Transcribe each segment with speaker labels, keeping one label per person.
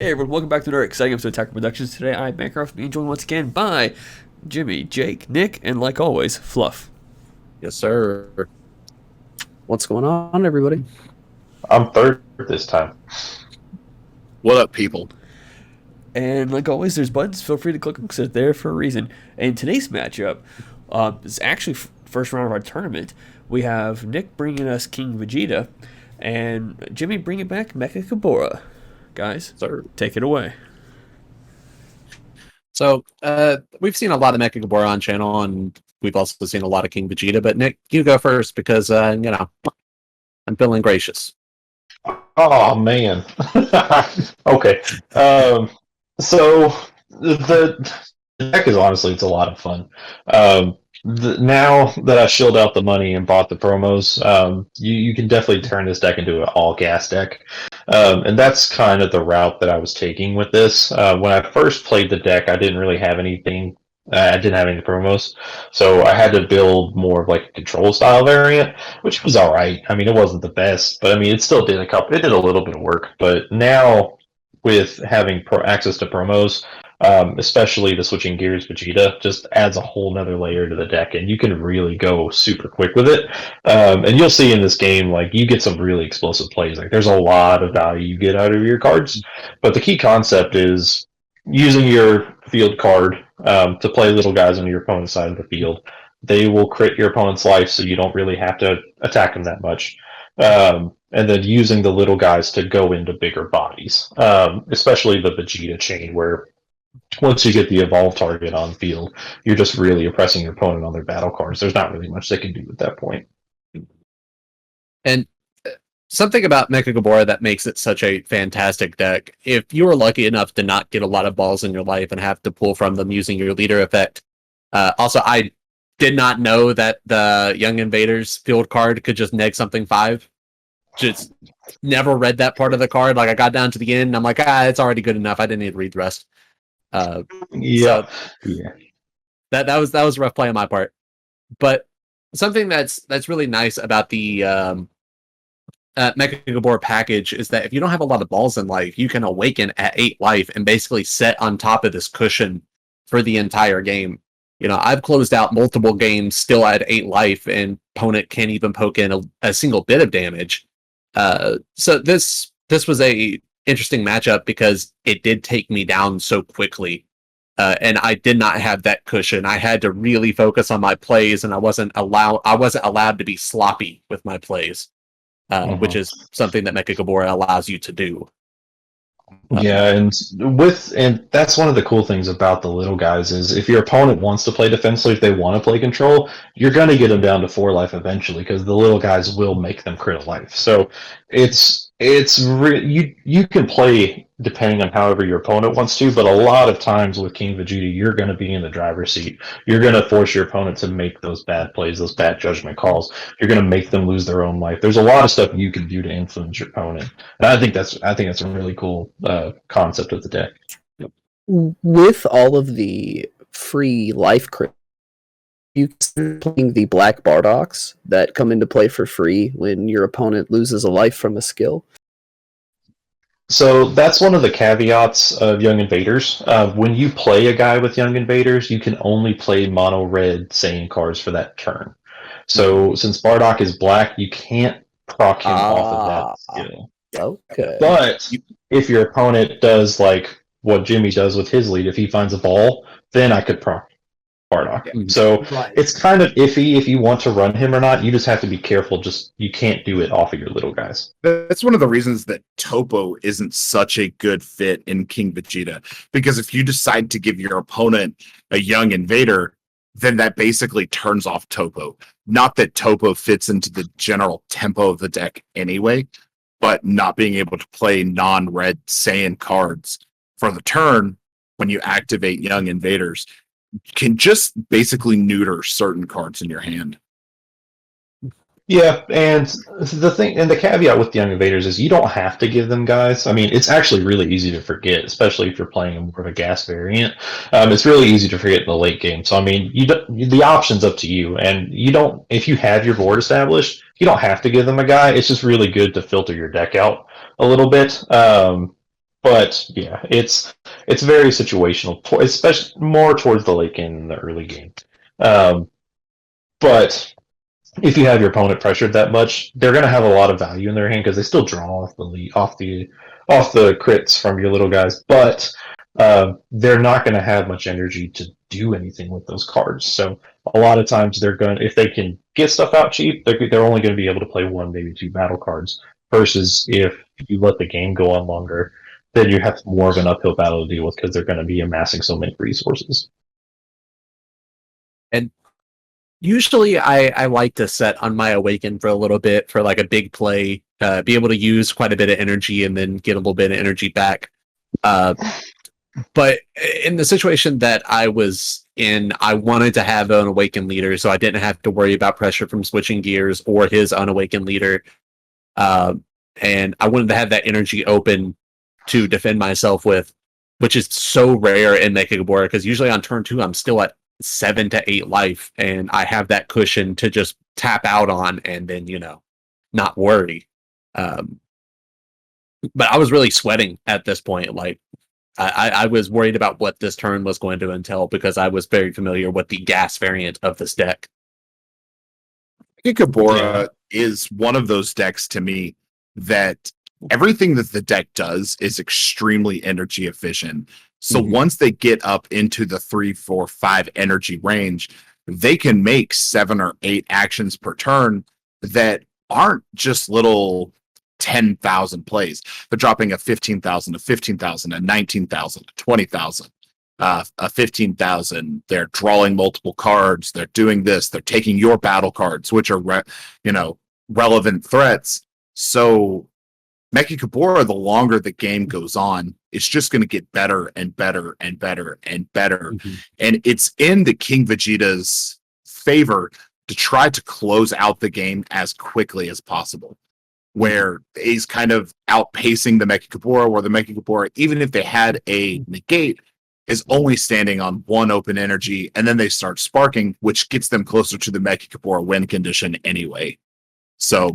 Speaker 1: Hey everyone, welcome back to another exciting episode of Attack Productions. Today I'm Bancroft, being joined once again by Jimmy, Jake, Nick, and like always, Fluff.
Speaker 2: Yes, sir. What's going on, everybody?
Speaker 3: I'm third this time.
Speaker 2: What up, people?
Speaker 1: And like always, there's buttons. Feel free to click them because they're there for a reason. And today's matchup is actually first round of our tournament. We have Nick bringing us King Vegeta, and Jimmy bringing back Mechikabura. Guys,
Speaker 2: Sir.
Speaker 1: take it away.
Speaker 2: So, we've seen a lot of Mechikabura on channel, and we've also seen a lot of King Vegeta. But Nick, you go first because I'm feeling gracious.
Speaker 3: Oh man. Okay. So the deck is honestly it's a lot of fun. Now that I shilled out the money and bought the promos, you can definitely turn this deck into an all gas deck, and that's kind of the route that I was taking with this. When I first played the deck, I didn't really have anything. I didn't have any promos, so I had to build more of like a control style variant, which was all right. I mean, it wasn't the best, but I mean, it still did It did a little bit of work. But now, with having access to promos, especially the switching gears Vegeta, just adds a whole nother layer to the deck, and you can really go super quick with it. And you'll see in this game, like you get some really explosive plays. Like there's a lot of value you get out of your cards, but the key concept is using your field card to play little guys on your opponent's side of the field. They will crit your opponent's life, so you don't really have to attack them that much. And then using the little guys to go into bigger bodies, especially the Vegeta chain, where once you get the evolved target on field, you're just really oppressing your opponent on their battle cards. There's not really much they can do at that point.
Speaker 2: And something about Mechikabura that makes it such a fantastic deck, if you were lucky enough to not get a lot of balls in your life and have to pull from them using your leader effect. Also, I did not know that the Young Invaders field card could just neg something 5. Just never read that part of the card. Like I got down to the end and I'm like, it's already good enough. I didn't need to read the rest.
Speaker 3: Yeah.
Speaker 2: That was a rough play on my part. But something that's really nice about the Mechikabura package is that if you don't have a lot of balls in life, you can awaken at 8 life and basically set on top of this cushion for the entire game. You know, I've closed out multiple games still at 8 life, and opponent can't even poke in a single bit of damage. So this was a interesting matchup because it did take me down so quickly, and I did not have that cushion. I had to really focus on my plays, and I wasn't allowed to be sloppy with my plays, which is something that Mechikabura allows you to do.
Speaker 3: Yeah, and that's one of the cool things about the little guys is if your opponent wants to play defensively, if they want to play control, you're going to get them down to 4 life eventually because the little guys will make them crit a life. So you can play depending on however your opponent wants to, but a lot of times with King Vegeta, you're going to be in the driver's seat. You're going to force your opponent to make those bad plays, those bad judgment calls. You're going to make them lose their own life. There's a lot of stuff you can do to influence your opponent, and I think that's a really cool concept of the deck.
Speaker 4: With all of the free life crit, you can playing the black Bardocs that come into play for free when your opponent loses a life from a skill.
Speaker 3: So that's one of the caveats of Young Invaders. When you play a guy with Young Invaders, you can only play mono red Saiyan cards for that turn. So since Bardock is black, you can't proc him off of that skill.
Speaker 4: Okay.
Speaker 3: But if your opponent does like what Jimmy does with his lead, if he finds a ball, then I could proc Bardock.
Speaker 4: Yeah.
Speaker 3: So
Speaker 4: Right.
Speaker 3: it's kind of iffy if you want to run him or not. You just have to be careful. Just you can't do it off of your little guys.
Speaker 5: That's one of the reasons that Topo isn't such a good fit in King Vegeta. Because if you decide to give your opponent a young invader, then that basically turns off Topo. Not that Topo fits into the general tempo of the deck anyway, but not being able to play non-red Saiyan cards for the turn when you activate young invaders can just basically neuter certain cards in your hand.
Speaker 3: Yeah, and the caveat with the Young Invaders is you don't have to give them guys. I mean, it's actually really easy to forget, especially if you're playing more of a gas variant. It's really easy to forget in the late game. So I mean, the option's up to you, and you don't. If you have your board established, you don't have to give them a guy. It's just really good to filter your deck out a little bit. But yeah, it's very situational, especially more towards the late game than the early game. Um, but if you have your opponent pressured that much, they're going to have a lot of value in their hand because they still draw off the lead, off the crits from your little guys, but they're not going to have much energy to do anything with those cards. So a lot of times they're going, if they can get stuff out cheap, they're only going to be able to play one, maybe two battle cards. Versus if you let the game go on longer, then you have more of an uphill battle to deal with because they're going to be amassing so many resources.
Speaker 2: And usually I like to set on my Awaken for a little bit for like a big play, be able to use quite a bit of energy and then get a little bit of energy back. But in the situation that I was in, I wanted to have an Awakened leader, so I didn't have to worry about pressure from switching gears or his unawakened leader. And I wanted to have that energy open to defend myself with, which is so rare in Mechikabura, because usually on turn 2, I'm still at 7 to 8 life, and I have that cushion to just tap out on and then, not worry. But I was really sweating at this point. Like, I was worried about what this turn was going to entail because I was very familiar with the gas variant of this deck.
Speaker 5: Mechikabura is one of those decks to me that everything that the deck does is extremely energy efficient. So once they get up into the 3, 4, 5 energy range, they can make 7 or 8 actions per turn that aren't just little 10,000 plays. They're dropping a 15,000, a 15,000, a 19,000, a 20,000, a 15,000. They're drawing multiple cards. They're doing this. They're taking your battle cards, which are relevant threats. So Mechikabura, the longer the game goes on, it's just going to get better and better and better and better. And it's in the King Vegeta's favor to try to close out the game as quickly as possible, where he's kind of outpacing the Mechikabura, where the Mechikabura, even if they had a negate, is only standing on one open energy, and then they start sparking, which gets them closer to the Mechikabura win condition anyway. So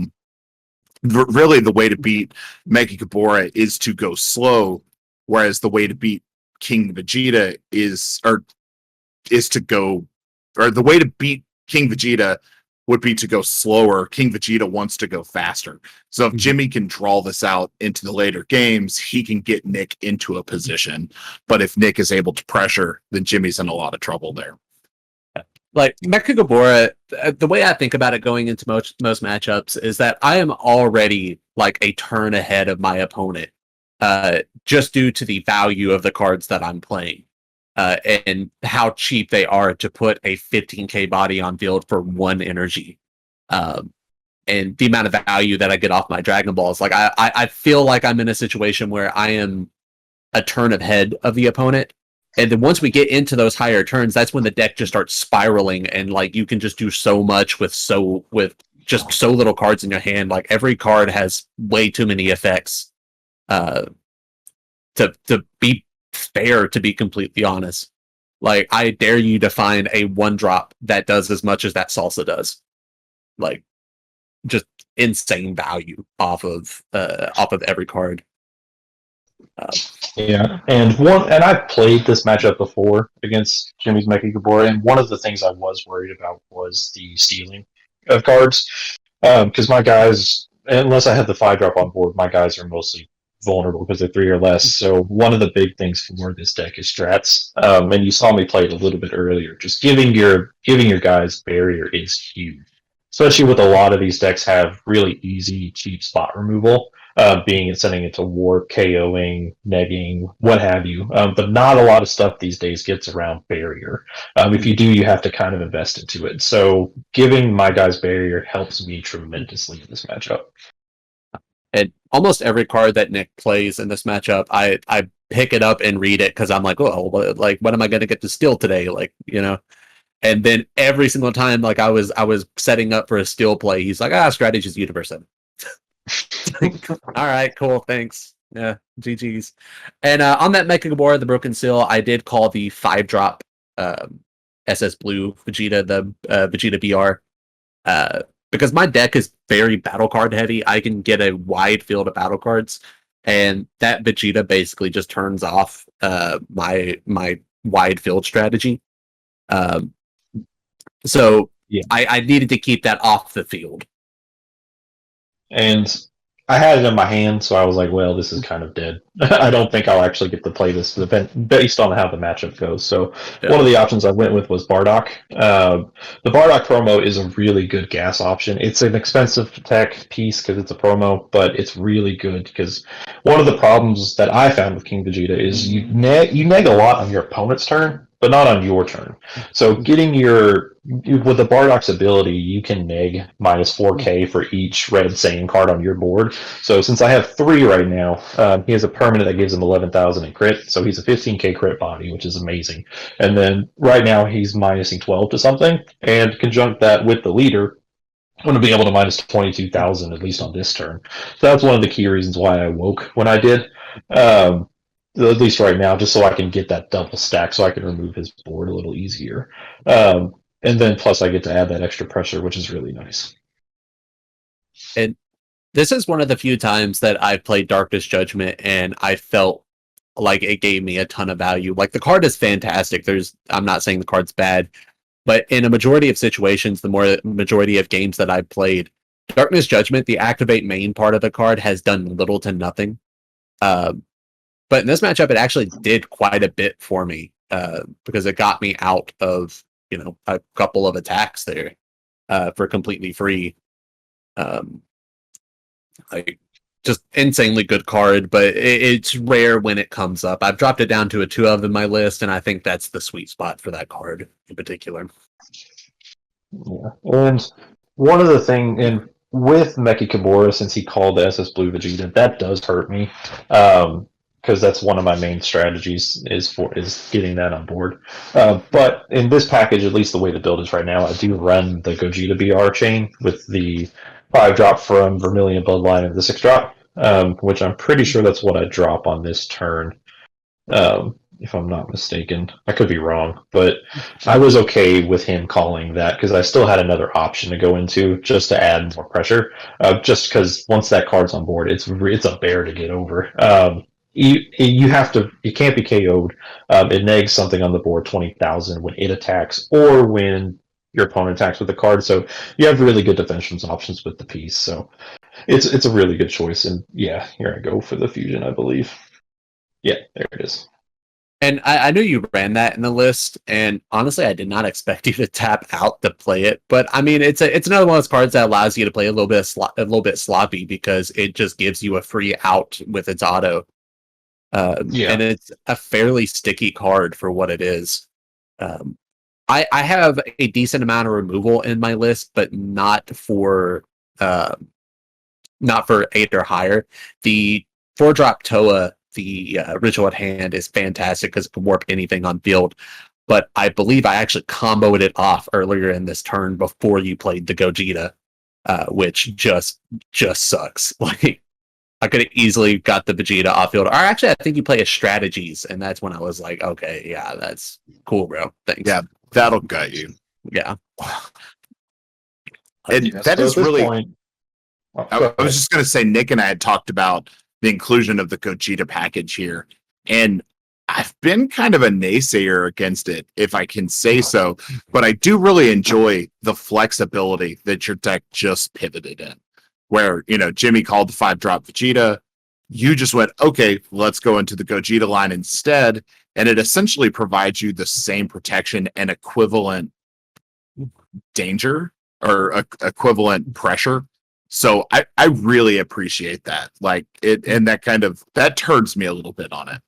Speaker 5: really the way to beat Mechikabura is to go slow, whereas the way to beat King Vegeta the way to beat King Vegeta would be to go slower. King Vegeta wants to go faster. So if Jimmy can draw this out into the later games, he can get Nick into a position. But if Nick is able to pressure, then Jimmy's in a lot of trouble there.
Speaker 2: Like Mechikabura, the way I think about it going into most matchups is that I am already like a turn ahead of my opponent, just due to the value of the cards that I'm playing, and how cheap they are to put a 15k body on field for 1 energy, and the amount of value that I get off my Dragon Balls. Like I feel like I'm in a situation where I am a turn ahead of the opponent. And then once we get into those higher turns, that's when the deck just starts spiraling, and like you can just do so much with just so little cards in your hand. Like every card has way too many effects to be fair, to be completely honest. Like I dare you to find a 1-drop that does as much as that Salsa does. Like just insane value off of every card.
Speaker 3: And I've played this matchup before against Jimmy's Mechikabura, and one of the things I was worried about was the stealing of cards, because my guys, unless I have the 5-drop on board, my guys are mostly vulnerable because they're 3 or less. So one of the big things for this deck is strats, and you saw me play it a little bit earlier. Just giving your guys barrier is huge, especially with a lot of these decks have really easy, cheap spot removal. Sending it to warp, KOing, negging, what have you. But not a lot of stuff these days gets around barrier. If you do, you have to kind of invest into it. So giving my guys barrier helps me tremendously in this matchup.
Speaker 2: And almost every card that Nick plays in this matchup, I pick it up and read it because I'm like, oh, like what am I going to get to steal today? Like, And then every single time, like I was setting up for a steal play, he's like, strategy's Universe 7. All right, cool, thanks. Yeah, GG's. And on that Mechikabura, the Broken Seal, I did call the 5-drop SS Blue Vegeta, the Vegeta BR, because my deck is very battle card heavy. I can get a wide field of battle cards, and that Vegeta basically just turns off my wide field strategy. So
Speaker 3: Yeah.
Speaker 2: I needed to keep that off the field.
Speaker 3: And I had it in my hand, so I was like, well, this is kind of dead. I don't think I'll actually get to play this event based on how the matchup goes. So one of the options I went with was Bardock. The Bardock promo is a really good gas option. It's an expensive tech piece because it's a promo, but it's really good because one of the problems that I found with King Vegeta is you neg a lot on your opponent's turn, but not on your turn. So getting with the Bardock's ability, you can neg minus 4k for each red Saiyan card on your board. So since I have 3 right now, he has a permanent that gives him 11,000 in crit. So he's a 15k crit body, which is amazing. And then right now he's minusing 12 to something, and conjunct that with the leader, I'm going to be able to minus 22,000 at least on this turn. So that's one of the key reasons why I woke when I did. At least right now, just so I can get that double stack, so I can remove his board a little easier. And then plus I get to add that extra pressure, which is really nice.
Speaker 2: And this is one of the few times that I've played Darkness Judgment and I felt like it gave me a ton of value. Like the card is fantastic. I'm not saying the card's bad, but in a majority of situations, the majority of games that I've played, Darkness Judgment, the activate main part of the card has done little to nothing. But in this matchup, it actually did quite a bit for me because it got me out of a couple of attacks there for completely free. Like just insanely good card, but it's rare when it comes up. I've dropped it down to a 2 of in my list, and I think that's the sweet spot for that card in particular.
Speaker 3: Yeah, and one of the things, and with Mechikabura, since he called the SS Blue Vegeta, that does hurt me. Because that's one of my main strategies is getting that on board. But in this package, at least the way the build is right now, I do run the Gogeta BR chain with the 5-drop from Vermilion Bloodline and the 6-drop, which I'm pretty sure that's what I drop on this turn, if I'm not mistaken. I could be wrong, but I was okay with him calling that because I still had another option to go into just to add more pressure. Just because once that card's on board, it's a bear to get over. You can't be KO'd. It negs something on the board 20,000 when it attacks or when your opponent attacks with the card. So you have really good defense options with the piece. So it's a really good choice. And yeah, here I go for the fusion, I believe. Yeah, there it is.
Speaker 2: And I knew you ran that in the list, and honestly, I did not expect you to tap out to play it. But I mean, it's another one of those cards that allows you to play a little bit sloppy because it just gives you a free out with its auto. And it's a fairly sticky card for what it is. I have a decent amount of removal in my list, but not for 8 or higher. The 4-drop Toa, the Ritual at Hand, is fantastic because it can warp anything on field. But I believe I actually comboed it off earlier in this turn before you played the Gogeta, which just sucks. Like I could have easily got the Vegeta off field. Or actually, I think you play a strategies, and that's when I was like, okay, yeah, that's cool, bro. Thanks.
Speaker 5: Yeah, that'll gut you.
Speaker 2: Yeah.
Speaker 5: And that is really. I was just going to say, Nick and I had talked about the inclusion of the Gogeta package here, and I've been kind of a naysayer against it, if I can say so, but I do really enjoy the flexibility that your deck just pivoted in, where, Jimmy called the 5-drop Vegeta, you just went, okay, let's go into the Gogeta line instead, and it essentially provides you the same protection and equivalent danger or equivalent pressure. So I really appreciate that. Like it, and that turns me a little bit on it.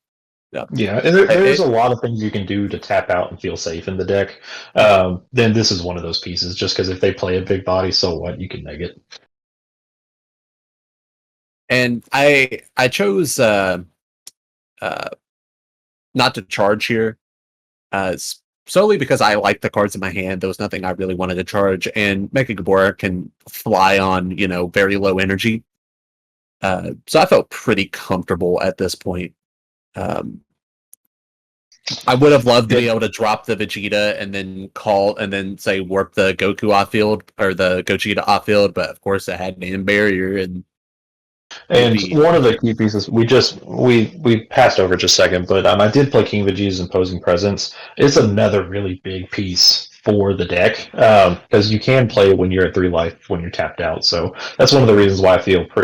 Speaker 3: Yeah, and there's a lot of things you can do to tap out and feel safe in the deck. Then this is one of those pieces, just because if they play a big body, so what? You can neg it.
Speaker 2: And I chose not to charge here, solely because I like the cards in my hand. There was nothing I really wanted to charge, and Mechikabura can fly on, very low energy. So I felt pretty comfortable at this point. I would have loved to be able to drop the Vegeta and then say warp the Goku off field or the Gogeta off field, but of course I had name barrier, and
Speaker 3: And one of the key pieces we passed over just a second, but I did play King Vegeta's Imposing Presence. It's another really big piece for the deck because you can play it when you're at 3 life when you're tapped out. So that's one of the reasons why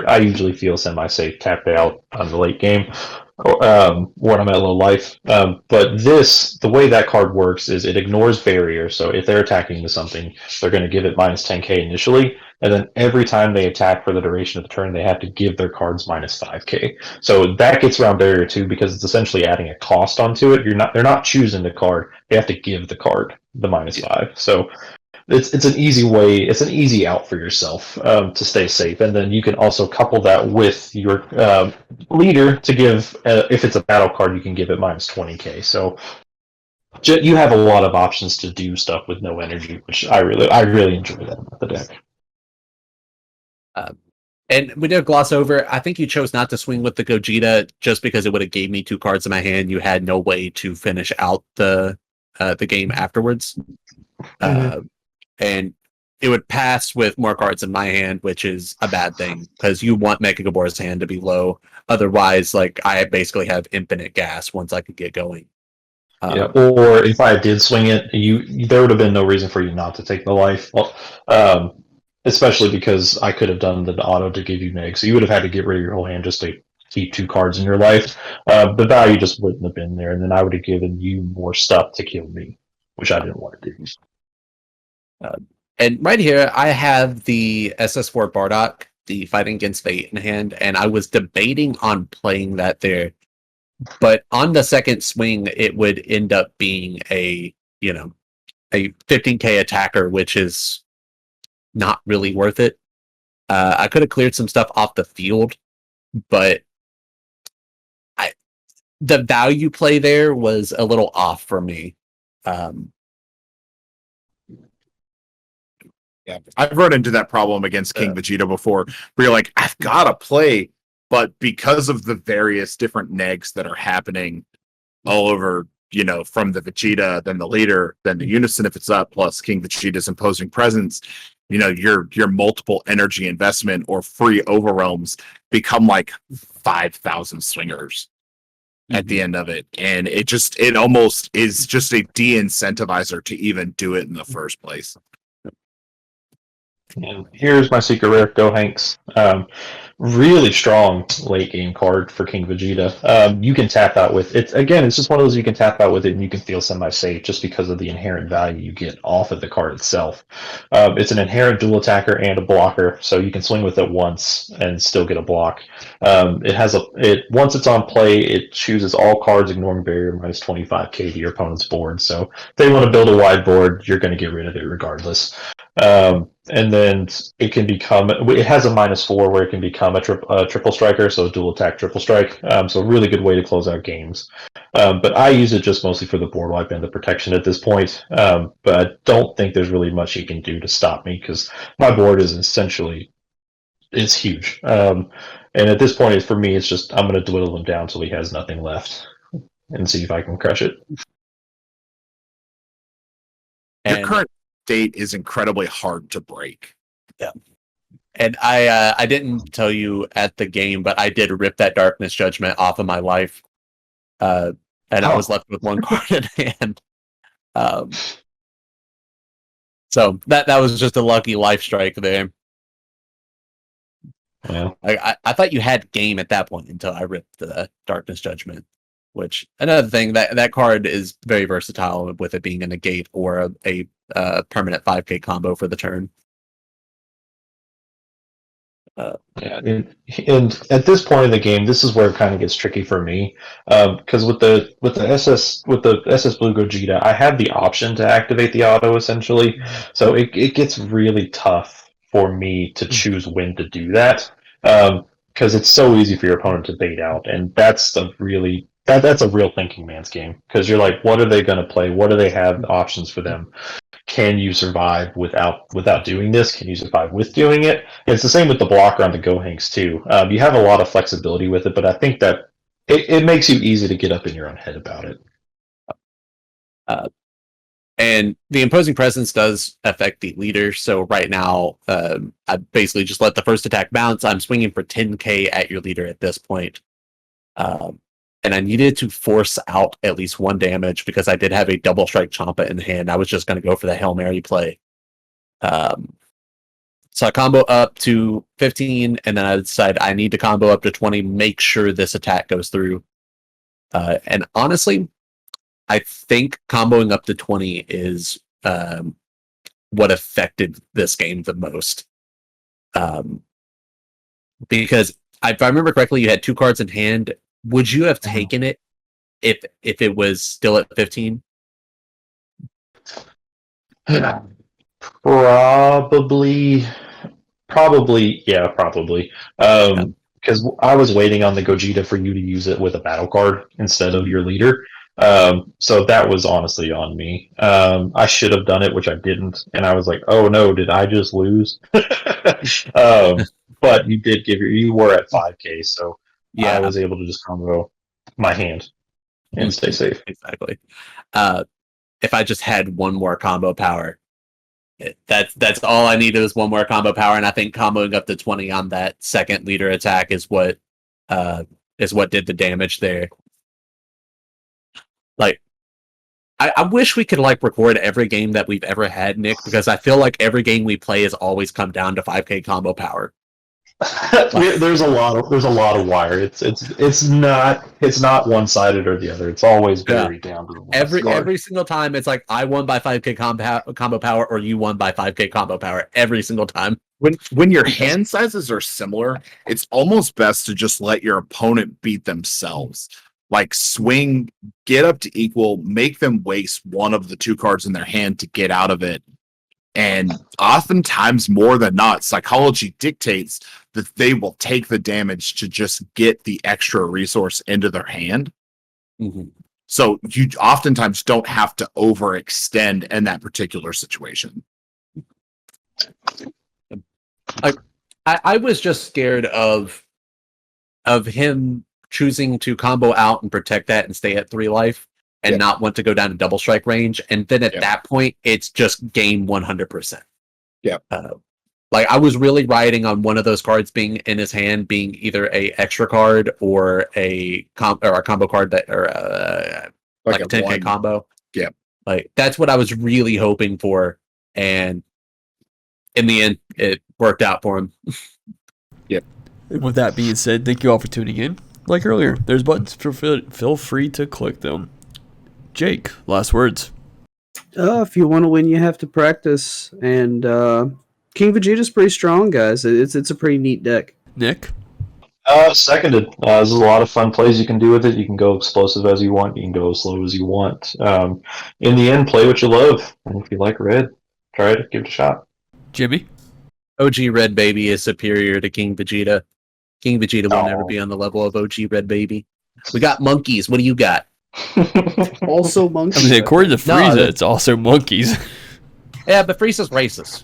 Speaker 3: I usually feel semi-safe tapped out on the late game when I'm at low life. But the way that card works is it ignores barrier. So if they're attacking into something, they're going to give it minus 10k initially. And then every time they attack for the duration of the turn, they have to give their cards minus 5k. So that gets around barrier too because it's essentially adding a cost onto it. They're not choosing the card; they have to give the card the minus 5. So it's an easy way. It's an easy out for yourself to stay safe, and then you can also couple that with your leader to give. If it's a battle card, you can give it minus 20k. So you have a lot of options to do stuff with no energy, which I really enjoy that about the deck.
Speaker 2: And we did gloss over. I think you chose not to swing with the Gogeta just because it would have gave me 2 cards in my hand. You had no way to finish out the game afterwards, and it would pass with more cards in my hand, which is a bad thing because you want Mechikabura's hand to be low. Otherwise, like I basically have infinite gas once I could get going.
Speaker 3: Yeah, or if I did swing it, there would have been no reason for you not to take the life. Well, especially because I could have done the auto to give you neg, so you would have had to get rid of your whole hand just to keep 2 cards in your life. The value just wouldn't have been there, and then I would have given you more stuff to kill me, which I didn't want to do.
Speaker 2: And right here, I have the SS4 Bardock, the Fighting Against Fate in hand, and I was debating on playing that there. But on the second swing, it would end up being a 15k attacker, which is not really worth it. I could have cleared some stuff off the field, but the value play there was a little off for me.
Speaker 5: Yeah, I've run into that problem against King Vegeta before, where you're like, I've got to play, but because of the various different negs that are happening all over, from the Vegeta, then the leader, then the Unison if it's up, plus King Vegeta's Imposing Presence, your multiple energy investment or free overwhelms become like 5,000 swingers at the end of it, and it almost is just a de-incentivizer to even do it in the first place.
Speaker 3: And here's my secret rare, Go Hanks. Really strong late game card for King Vegeta. You can tap out with it. Again, it's just one of those you can tap out with it and you can feel semi-safe just because of the inherent value you get off of the card itself. It's an inherent dual attacker and a blocker, so you can swing with it once and still get a block. Once it's on play, it chooses all cards ignoring barrier minus 25k to your opponent's board. So if they want to build a wide board, you're going to get rid of it regardless. And then it has a -4 where it can become a triple striker, so a dual attack triple strike. So a really good way to close out games. But I use it just mostly for the board wipe and the protection at this point. But I don't think there's really much he can do to stop me because my board is huge. And at this point, for me, it's just I'm going to dwindle him down till he has nothing left and see if I can crush it.
Speaker 5: Your current state is incredibly hard to break.
Speaker 2: Yeah. And I didn't tell you at the game, but I did rip that Darkness Judgment off of my life. I was left with 1 card in hand. So that was just a lucky life strike there.
Speaker 3: Yeah.
Speaker 2: I thought you had game at that point until I ripped the Darkness Judgment. Which another thing that card is very versatile with it being a negate or a permanent 5k combo for the turn.
Speaker 3: And at this point in the game, this is where it kind of gets tricky for me, because with the SS Blue Gogeta, I have the option to activate the auto essentially, so it gets really tough for me to choose when to do that, because it's so easy for your opponent to bait out, and that's a real thinking man's game, because you're like, what are they going to play? What do they have options for them? Can you survive without doing this? Can you survive with doing it? And it's the same with the blocker on the Gohanks too. You have a lot of flexibility with it, but I think that it makes you easy to get up in your own head about it.
Speaker 2: And the imposing presence does affect the leader. So right now, I basically just let the first attack bounce. I'm swinging for 10k at your leader at this point. And I needed to force out at least one damage because I did have a double strike Champa in hand. I was just going to go for the Hail Mary play. So I combo up to 15, and then I decide I need to combo up to 20, make sure this attack goes through. And honestly, I think comboing up to 20 is what affected this game the most. Because if I remember correctly, you had 2 cards in hand. Would you have taken it if it was still at 15?
Speaker 3: Probably, yeah, probably. Because I was waiting on the Gogeta for you to use it with a battle card instead of your leader. So that was honestly on me. I should have done it, which I didn't, and I was like, "Oh no, did I just lose?" But you were at 5k, so
Speaker 2: Yeah,
Speaker 3: I was able to just combo my hand and stay safe.
Speaker 2: Exactly. If I just had one more combo power, that's all I needed was one more combo power, and I think comboing up to 20 on that second leader attack is what did the damage there. Like, I wish we could like record every game that we've ever had, Nick, because I feel like every game we play has always come down to 5k combo power.
Speaker 3: There's a lot of wire. It's not one sided or the other. It's always very down to the
Speaker 2: every single time. It's like I won by 5k combo power, or you won by 5k combo power every single time.
Speaker 5: When your hand sizes are similar, it's almost best to just let your opponent beat themselves. Like swing, get up to equal, make them waste one of the 2 cards in their hand to get out of it. And oftentimes, more than not, psychology dictates that they will take the damage to just get the extra resource into their hand.
Speaker 2: Mm-hmm.
Speaker 5: So you oftentimes don't have to overextend in that particular situation.
Speaker 2: I was just scared of him choosing to combo out and protect that and stay at 3 life. And not want to go down to double strike range, and then at that point, it's just game 100%.
Speaker 5: Yeah.
Speaker 2: Like I was really riding on one of those cards being in his hand, being either a extra card or a combo card that, or like a 10k combo.
Speaker 5: Yeah.
Speaker 2: Like that's what I was really hoping for, and in the end, it worked out for him.
Speaker 5: Yep.
Speaker 1: And with that being said, thank you all for tuning in. Like earlier, there's buttons. Feel free to click them. Jake, last words.
Speaker 4: If you want to win, you have to practice. And King Vegeta's pretty strong, guys. It's a pretty neat deck.
Speaker 1: Nick?
Speaker 3: Seconded. There's a lot of fun plays you can do with it. You can go explosive as you want. You can go as slow as you want. In the end, play what you love. And if you like red, try it. Give it a shot.
Speaker 1: Jimmy?
Speaker 2: OG Red Baby is superior to King Vegeta. King Vegeta will never be on the level of OG Red Baby. We got monkeys. What do you got?
Speaker 4: Also monkeys.
Speaker 1: I mean, according to Frieza, it's also monkeys.
Speaker 2: Yeah, but Frieza's racist.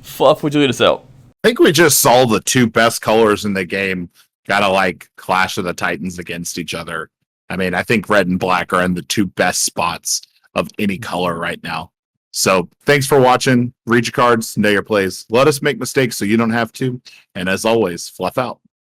Speaker 1: Fluff, would you lead us out?
Speaker 5: I think we just saw the 2 best colors in the game gotta like Clash of the Titans against each other. I mean, I think red and black are in the 2 best spots of any color right now. So thanks for watching. Read your cards, know your plays. Let us make mistakes so you don't have to. And as always, fluff out.